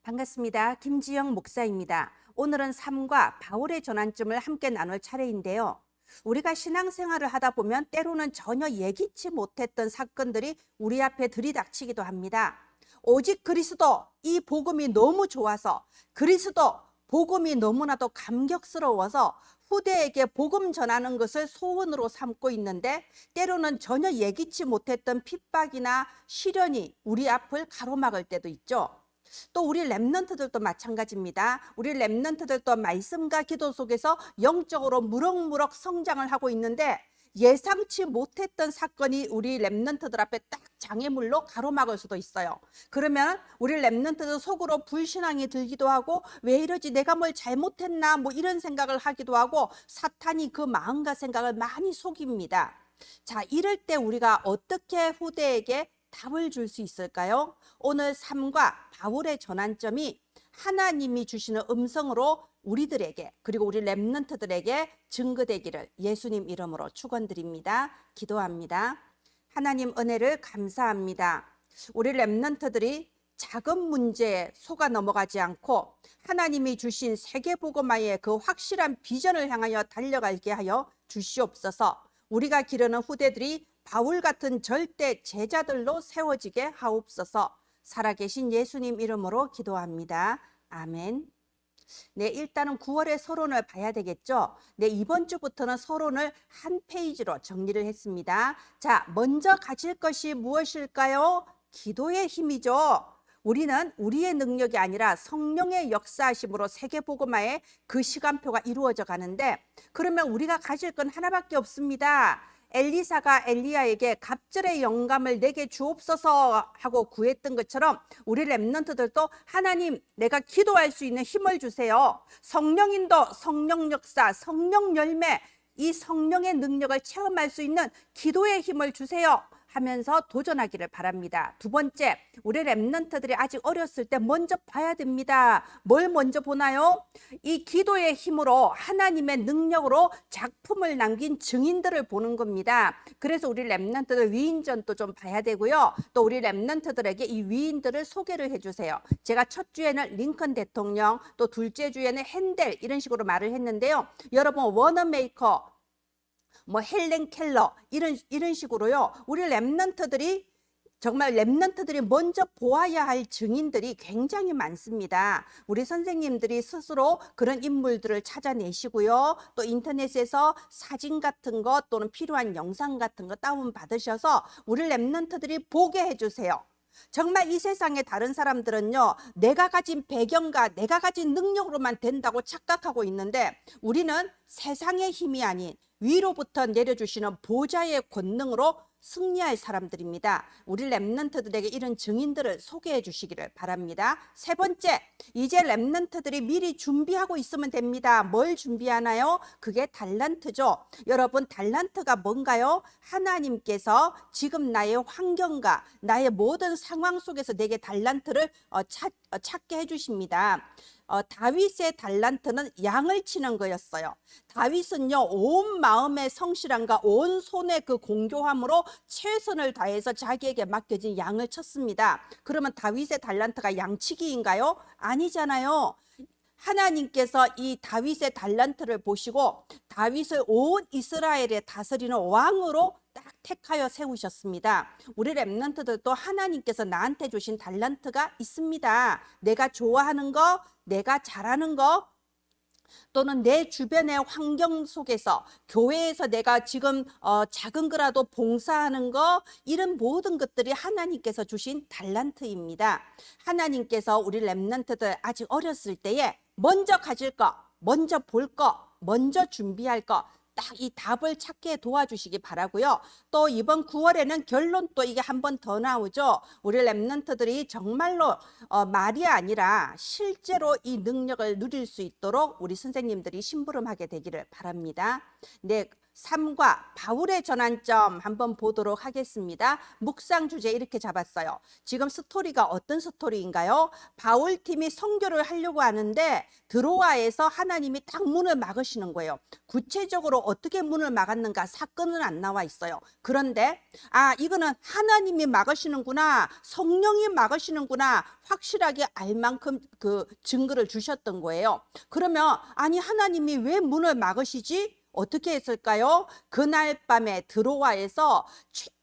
반갑습니다. 김지영 목사입니다. 오늘은 삶과 바울의 전환점을 함께 나눌 차례인데요. 우리가 신앙생활을 하다 보면 때로는 전혀 예기치 못했던 사건들이 우리 앞에 들이닥치기도 합니다. 오직 그리스도, 이 복음이 너무 좋아서, 그리스도, 복음이 너무나도 감격스러워서 후대에게 복음 전하는 것을 소원으로 삼고 있는데, 때로는 전혀 예기치 못했던 핍박이나 시련이 우리 앞을 가로막을 때도 있죠. 또 우리 랩런트들도 마찬가지입니다. 우리 랩런트들도 말씀과 기도 속에서 영적으로 무럭무럭 성장을 하고 있는데, 예상치 못했던 사건이 우리 랩런트들 앞에 딱 장애물로 가로막을 수도 있어요. 그러면 우리 랩런트들 속으로 불신앙이 들기도 하고, 왜 이러지, 내가 뭘 잘못했나, 뭐 이런 생각을 하기도 하고, 사탄이 그 마음과 생각을 많이 속입니다. 자, 이럴 때 우리가 어떻게 후대에게 답을 줄 수 있을까요? 오늘 삶과 바울의 전환점이 하나님이 주시는 음성으로 우리들에게, 그리고 우리 랩런트들에게 증거되기를 예수님 이름으로 축원드립니다. 기도합니다. 하나님, 은혜를 감사합니다. 우리 랩런트들이 작은 문제에 속아 넘어가지 않고 하나님이 주신 세계복음화의 그 확실한 비전을 향하여 달려가게 하여 주시옵소서. 우리가 기르는 후대들이 바울 같은 절대 제자들로 세워지게 하옵소서. 살아계신 예수님 이름으로 기도합니다. 아멘. 네, 일단은 9월의 서론을 봐야 되겠죠. 네, 이번 주부터는 서론을 한 페이지로 정리를 했습니다. 자, 먼저 가질 것이 무엇일까요? 기도의 힘이죠. 우리는 우리의 능력이 아니라 성령의 역사하심으로 세계복음화의 그 시간표가 이루어져 가는데, 그러면 우리가 가질 건 하나밖에 없습니다. 엘리사가 엘리야에게 갑절의 영감을 내게 주옵소서 하고 구했던 것처럼 우리 랩런트들도 하나님, 내가 기도할 수 있는 힘을 주세요. 성령 인도, 성령 역사, 성령 열매, 이 성령의 능력을 체험할 수 있는 기도의 힘을 주세요 하면서 도전하기를 바랍니다. 두 번째, 우리 랩런트들이 아직 어렸을 때 먼저 봐야 됩니다. 뭘 먼저 보나요? 이 기도의 힘으로, 하나님의 능력으로 작품을 남긴 증인들을 보는 겁니다. 그래서 우리 랩런트들 위인전도 좀 봐야 되고요. 또 우리 랩런트들에게 이 위인들을 소개를 해주세요. 제가 첫 주에는 링컨 대통령, 또 둘째 주에는 핸델, 이런 식으로 말을 했는데요. 여러분, 워너메이커, 뭐 헬렌 켈러, 이런 식으로요. 우리 랩런트들이, 정말 랩런트들이 먼저 보아야 할 증인들이 굉장히 많습니다. 우리 선생님들이 스스로 그런 인물들을 찾아내시고요. 또 인터넷에서 사진 같은 것 또는 필요한 영상 같은 거 다운 받으셔서 우리 랩런트들이 보게 해주세요. 정말 이 세상의 다른 사람들은요, 내가 가진 배경과 내가 가진 능력으로만 된다고 착각하고 있는데, 우리는 세상의 힘이 아닌 위로부터 내려주시는 보좌의 권능으로 승리할 사람들입니다. 우리 랩런트들에게 이런 증인들을 소개해 주시기를 바랍니다. 세 번째, 이제 랩런트들이 미리 준비하고 있으면 됩니다. 뭘 준비하나요? 그게 달란트죠. 여러분, 달란트가 뭔가요? 하나님께서 지금 나의 환경과 나의 모든 상황 속에서 내게 달란트를 찾게 해주십니다. 다윗의 달란트는 양을 치는 거였어요. 다윗은요, 온 마음의 성실함과 온 손의 그 공교함으로 최선을 다해서 자기에게 맡겨진 양을 쳤습니다. 그러면 다윗의 달란트가 양치기인가요? 아니잖아요. 하나님께서 이 다윗의 달란트를 보시고 다윗을 온 이스라엘에 다스리는 왕으로 딱 택하여 세우셨습니다. 우리 랩런트들도 하나님께서 나한테 주신 달란트가 있습니다. 내가 좋아하는 거, 내가 잘하는 거, 또는 내 주변의 환경 속에서, 교회에서 내가 지금 작은 거라도 봉사하는 거, 이런 모든 것들이 하나님께서 주신 달란트입니다. 하나님께서 우리 랩런트들 아직 어렸을 때에 먼저 가질 거, 먼저 볼 거, 먼저 준비할 거, 딱 이 답을 찾게 도와주시기 바라고요. 또 이번 9월에는 결론, 또 이게 한 번 더 나오죠. 우리 랩런트들이 정말로 말이 아니라 실제로 이 능력을 누릴 수 있도록 우리 선생님들이 심부름하게 되기를 바랍니다. 네, 삶과 바울의 전환점 한번 보도록 하겠습니다. 묵상 주제 이렇게 잡았어요. 지금 스토리가 어떤 스토리인가요? 바울 팀이 선교를 하려고 하는데 드로아에서 하나님이 딱 문을 막으시는 거예요. 구체적으로 어떻게 문을 막았는가 사건은 안 나와 있어요. 그런데 이거는 하나님이 막으시는구나, 성령이 막으시는구나 확실하게 알 만큼 그 증거를 주셨던 거예요. 그러면 아니 하나님이 왜 문을 막으시지? 어떻게 했을까요? 그날 밤에 드로아에서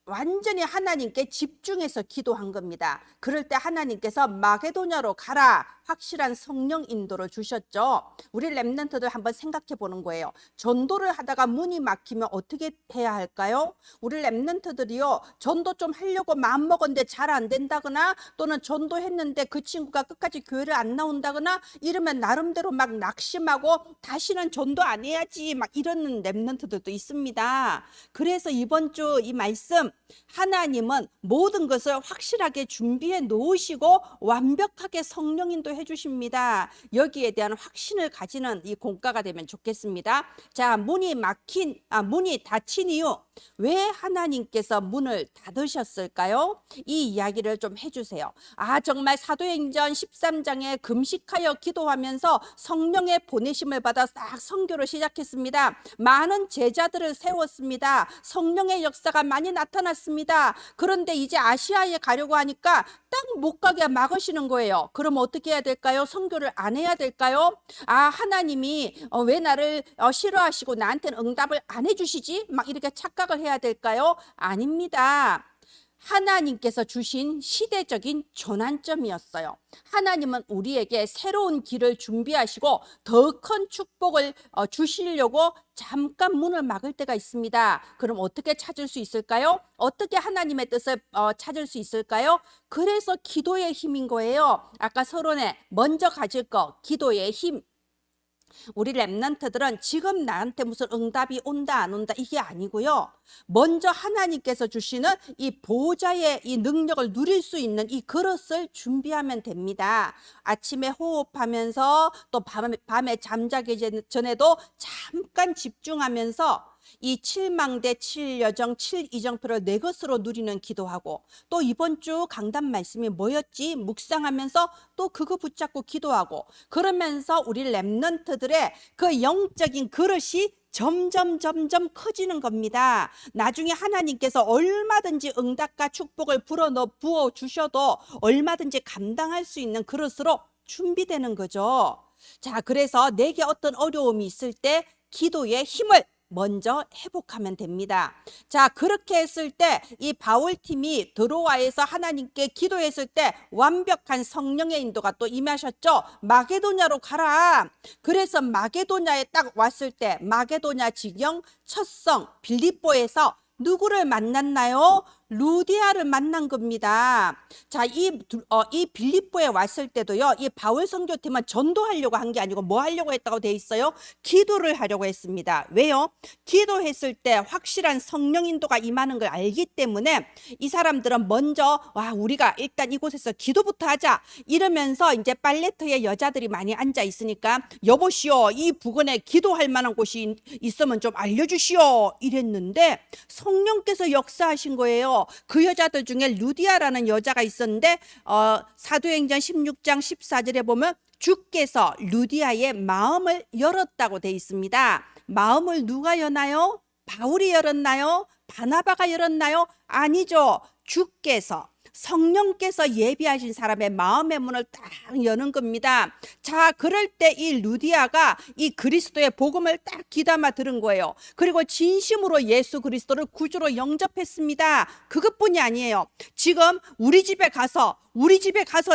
완전히 하나님께 집중해서 기도한 겁니다. 그럴 때 하나님께서 마게도냐로 가라 확실한 성령 인도를 주셨죠. 우리 렘넌트들 한번 생각해 보는 거예요. 전도를 하다가 문이 막히면 어떻게 해야 할까요? 우리 렘넌트들이요, 전도 좀 하려고 마음먹었는데 잘 안 된다거나 또는 전도했는데 그 친구가 끝까지 교회를 안 나온다거나 이러면 나름대로 막 낙심하고 다시는 전도 안 해야지 막 이러는 렘넌트들도 있습니다. 그래서 이번 주 이 말씀, 하나님은 모든 것을 확실하게 준비해 놓으시고 완벽하게 성령 인도해 주십니다. 여기에 대한 확신을 가지는 이 공과가 되면 좋겠습니다. 자, 문이 닫힌 이유, 왜 하나님께서 문을 닫으셨을까요? 이 이야기를 좀 해주세요. 정말 사도행전 13장에 금식하여 기도하면서 성령의 보내심을 받아 딱 선교를 시작했습니다. 많은 제자들을 세웠습니다. 성령의 역사가 많이 나타났습니다. 그런데 이제 아시아에 가려고 하니까 딱 못 가게 막으시는 거예요. 그럼 어떻게 해야 될까요? 선교를 안 해야 될까요? 하나님이 왜 나를 싫어하시고 나한테는 응답을 안 해주시지? 막 이렇게 착각을 해야 될까요? 아닙니다. 하나님께서 주신 시대적인 전환점이었어요. 하나님은 우리에게 새로운 길을 준비하시고 더 큰 축복을 주시려고 잠깐 문을 막을 때가 있습니다. 그럼 어떻게 찾을 수 있을까요? 어떻게 하나님의 뜻을 찾을 수 있을까요? 그래서 기도의 힘인 거예요. 아까 서론에 먼저 가질 거, 기도의 힘. 우리 렘넌트들은 지금 나한테 무슨 응답이 온다 안 온다 이게 아니고요, 먼저 하나님께서 주시는 이 보호자의 이 능력을 누릴 수 있는 이 그릇을 준비하면 됩니다. 아침에 호흡하면서 또 밤에 잠자기 전에도 잠깐 집중하면서 이 7망대 7여정 7이정표를 내 것으로 누리는 기도하고, 또 이번 주 강단 말씀이 뭐였지? 묵상하면서 또 그거 붙잡고 기도하고, 그러면서 우리 렘넌트들의 그 영적인 그릇이 점점 커지는 겁니다. 나중에 하나님께서 얼마든지 응답과 축복을 부어 주셔도 얼마든지 감당할 수 있는 그릇으로 준비되는 거죠. 자, 그래서 내게 어떤 어려움이 있을 때 기도의 힘을 먼저 회복하면 됩니다. 자, 그렇게 했을 때 이 바울 팀이 드로아에서 하나님께 기도했을 때 완벽한 성령의 인도가 또 임하셨죠. 마게도냐로 가라. 그래서 마게도냐에 딱 왔을 때 마게도냐 지경 첫 성 빌립보에서 누구를 만났나요? 루디아를 만난 겁니다. 자, 이 빌립보에 왔을 때도요, 이 바울 선교팀은 전도하려고 한 게 아니고 뭐 하려고 했다고 돼 있어요? 기도를 하려고 했습니다. 왜요? 기도했을 때 확실한 성령 인도가 임하는 걸 알기 때문에 이 사람들은 먼저 우리가 일단 이곳에서 기도부터 하자 이러면서 이제 팔레트에 여자들이 많이 앉아 있으니까 여보시오, 이 부근에 기도할 만한 곳이 있으면 좀 알려주시오 이랬는데 성령께서 역사하신 거예요. 그 여자들 중에 루디아라는 여자가 있었는데 사도행전 16장 14절에 보면 주께서 루디아의 마음을 열었다고 돼 있습니다. 마음을 누가 여나요? 바울이 열었나요? 바나바가 열었나요? 아니죠. 주께서, 성령께서 예비하신 사람의 마음의 문을 딱 여는 겁니다. 자, 그럴 때 이 루디아가 이 그리스도의 복음을 딱 귀담아 들은 거예요. 그리고 진심으로 예수 그리스도를 구주로 영접했습니다. 그것뿐이 아니에요. 지금 우리 집에 가서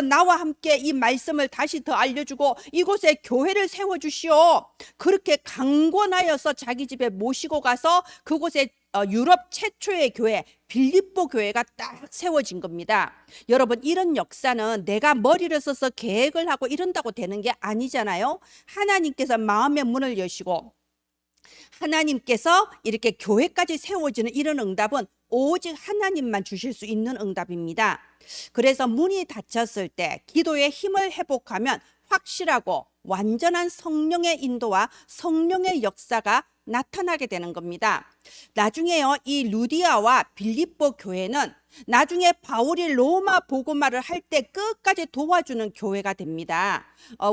나와 함께 이 말씀을 다시 더 알려주고 이곳에 교회를 세워주시오. 그렇게 강권하여서 자기 집에 모시고 가서 그곳에 유럽 최초의 교회 빌립보 교회가 딱 세워진 겁니다. 여러분, 이런 역사는 내가 머리를 써서 계획을 하고 이런다고 되는 게 아니잖아요. 하나님께서 마음의 문을 여시고 하나님께서 이렇게 교회까지 세워지는 이런 응답은 오직 하나님만 주실 수 있는 응답입니다. 그래서 문이 닫혔을 때 기도의 힘을 회복하면 확실하고 완전한 성령의 인도와 성령의 역사가 나타나게 되는 겁니다. 나중에요, 이 루디아와 빌립보 교회는 나중에 바울이 로마 복음화를 할 때 끝까지 도와주는 교회가 됩니다.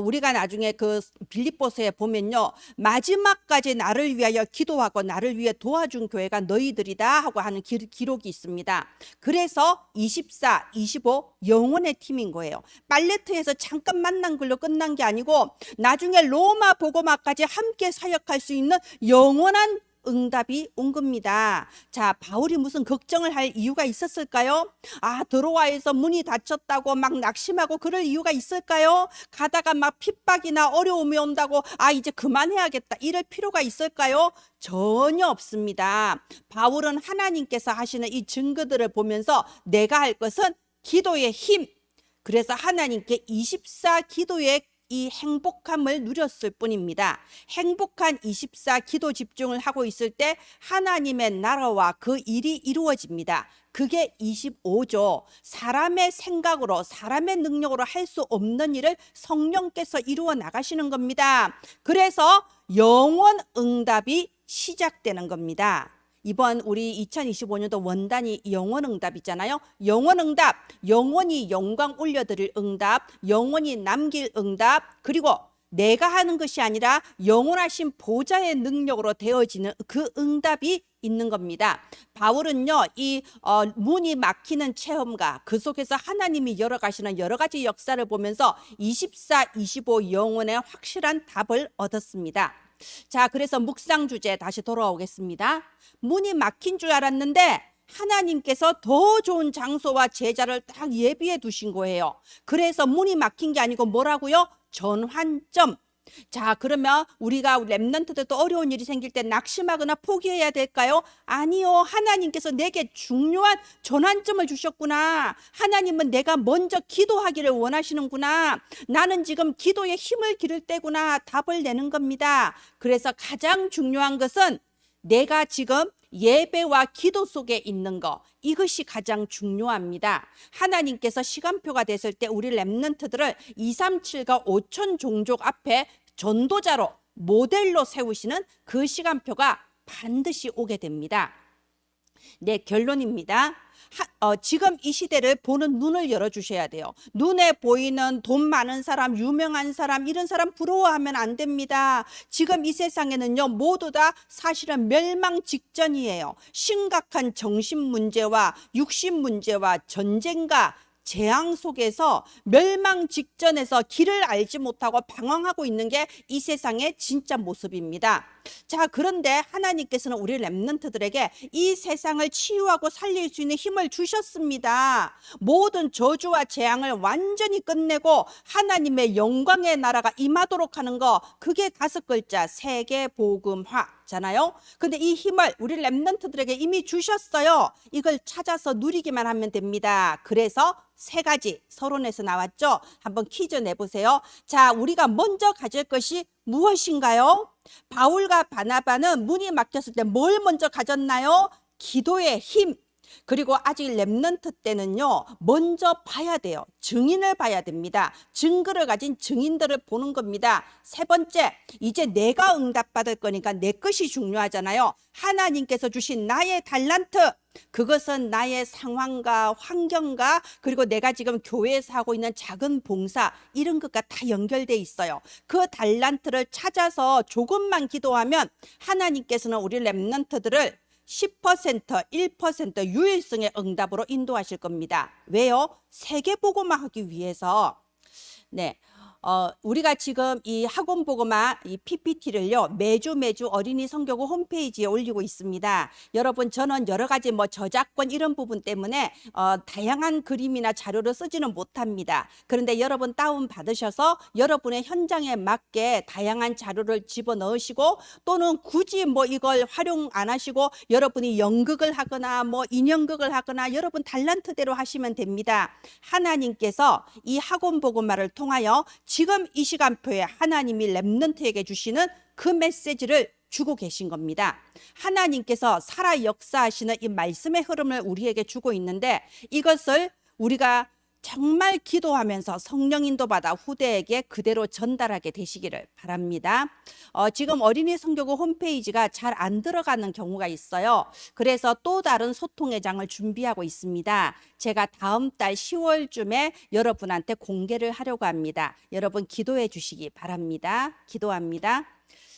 우리가 나중에 그 빌립보서에 보면요, 마지막까지 나를 위하여 기도하고 나를 위해 도와준 교회가 너희들이다 하고 하는 기록이 있습니다. 그래서 24, 25 영혼의 팀인 거예요. 팔레트에서 잠깐 만난 걸로 끝난 게 아니고 나중에 로마 복음화까지 함께 사역할 수 있는 영원한 응답이 온 겁니다. 자, 바울이 무슨 걱정을 할 이유가 있었을까요? 드로아에서 문이 닫혔다고 막 낙심하고 그럴 이유가 있을까요? 가다가 막 핍박이나 어려움이 온다고 이제 그만해야겠다 이럴 필요가 있을까요? 전혀 없습니다. 바울은 하나님께서 하시는 이 증거들을 보면서 내가 할 것은 기도의 힘, 그래서 하나님께 24 기도의 이 행복함을 누렸을 뿐입니다. 행복한 24 기도 집중을 하고 있을 때 하나님의 나라와 그 일이 이루어집니다. 그게 25죠. 사람의 생각으로, 사람의 능력으로 할 수 없는 일을 성령께서 이루어 나가시는 겁니다. 그래서 영원 응답이 시작되는 겁니다. 이번 우리 2025년도 원단이 영원응답이잖아요. 영원응답, 영원히 영광 올려드릴 응답, 영원히 남길 응답, 그리고 내가 하는 것이 아니라 영원하신 보좌의 능력으로 되어지는 그 응답이 있는 겁니다. 바울은요, 이 문이 막히는 체험과 그 속에서 하나님이 열어가시는 여러 가지 역사를 보면서 24, 25 영혼의 확실한 답을 얻었습니다. 자, 그래서 묵상 주제 다시 돌아오겠습니다. 문이 막힌 줄 알았는데 하나님께서 더 좋은 장소와 제자를 딱 예비해 두신 거예요. 그래서 문이 막힌 게 아니고 뭐라고요? 전환점. 자, 그러면 우리가 렘넌트들도 어려운 일이 생길 때 낙심하거나 포기해야 될까요? 아니요. 하나님께서 내게 중요한 전환점을 주셨구나. 하나님은 내가 먼저 기도하기를 원하시는구나. 나는 지금 기도에 힘을 기를 때구나. 답을 내는 겁니다. 그래서 가장 중요한 것은 내가 지금 예배와 기도 속에 있는 거, 이것이 가장 중요합니다. 하나님께서 시간표가 됐을 때 우리 렘넌트들을 237과 5천 종족 앞에 전도자로 모델로 세우시는 그 시간표가 반드시 오게 됩니다. 네, 결론입니다. 지금 이 시대를 보는 눈을 열어주셔야 돼요. 눈에 보이는 돈 많은 사람, 유명한 사람, 이런 사람 부러워하면 안 됩니다. 지금 이 세상에는요, 모두 다 사실은 멸망 직전이에요. 심각한 정신 문제와 육신 문제와 전쟁과 재앙 속에서 멸망 직전에서 길을 알지 못하고 방황하고 있는 게 이 세상의 진짜 모습입니다. 자, 그런데 하나님께서는 우리 렘넌트들에게 이 세상을 치유하고 살릴 수 있는 힘을 주셨습니다. 모든 저주와 재앙을 완전히 끝내고 하나님의 영광의 나라가 임하도록 하는 거, 그게 5글자 세계복음화잖아요. 근데 이 힘을 우리 렘넌트들에게 이미 주셨어요. 이걸 찾아서 누리기만 하면 됩니다. 그래서 3가지 서론에서 나왔죠. 한번 퀴즈 내보세요. 자, 우리가 먼저 가질 것이 무엇인가요? 바울과 바나바는 문이 막혔을 때 뭘 먼저 가졌나요? 기도의 힘. 그리고 아직 렘넌트 때는요, 먼저 봐야 돼요. 증인을 봐야 됩니다. 증거를 가진 증인들을 보는 겁니다. 3번째, 이제 내가 응답받을 거니까 내 것이 중요하잖아요. 하나님께서 주신 나의 달란트, 그것은 나의 상황과 환경과 그리고 내가 지금 교회에서 하고 있는 작은 봉사, 이런 것과 다 연결돼 있어요. 그 달란트를 찾아서 조금만 기도하면 하나님께서는 우리 렘넌트들을 10%, 1% 유일성의 응답으로 인도하실 겁니다. 왜요? 세계복음화 하기 위해서. 네. 우리가 지금 이 학원 복음화 이 PPT를요, 매주 어린이 성교구 홈페이지에 올리고 있습니다. 여러분, 저는 여러 가지 저작권 이런 부분 때문에 다양한 그림이나 자료를 쓰지는 못합니다. 그런데 여러분 다운 받으셔서 여러분의 현장에 맞게 다양한 자료를 집어넣으시고, 또는 굳이 이걸 활용 안 하시고 여러분이 연극을 하거나 인형극을 하거나 여러분 달란트대로 하시면 됩니다. 하나님께서 이 학원 복음화를 통하여 지금 이 시간표에 하나님이 렘넌트에게 주시는 그 메시지를 주고 계신 겁니다. 하나님께서 살아 역사하시는 이 말씀의 흐름을 우리에게 주고 있는데, 이것을 우리가 정말 기도하면서 성령 인도받아 후대에게 그대로 전달하게 되시기를 바랍니다. 지금 어린이 선교구 홈페이지가 잘 안 들어가는 경우가 있어요. 그래서 또 다른 소통의 장을 준비하고 있습니다. 제가 다음 달 10월쯤에 여러분한테 공개를 하려고 합니다. 여러분 기도해 주시기 바랍니다. 기도합니다.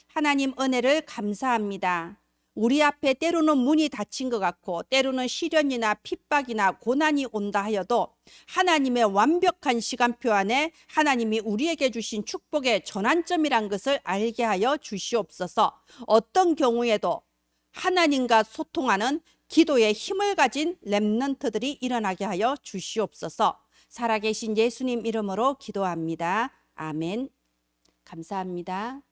하나님 은혜를 감사합니다. 우리 앞에 때로는 문이 닫힌 것 같고 때로는 시련이나 핍박이나 고난이 온다 하여도 하나님의 완벽한 시간표 안에 하나님이 우리에게 주신 축복의 전환점이란 것을 알게 하여 주시옵소서. 어떤 경우에도 하나님과 소통하는 기도의 힘을 가진 렘넌트들이 일어나게 하여 주시옵소서. 살아계신 예수님 이름으로 기도합니다. 아멘. 감사합니다.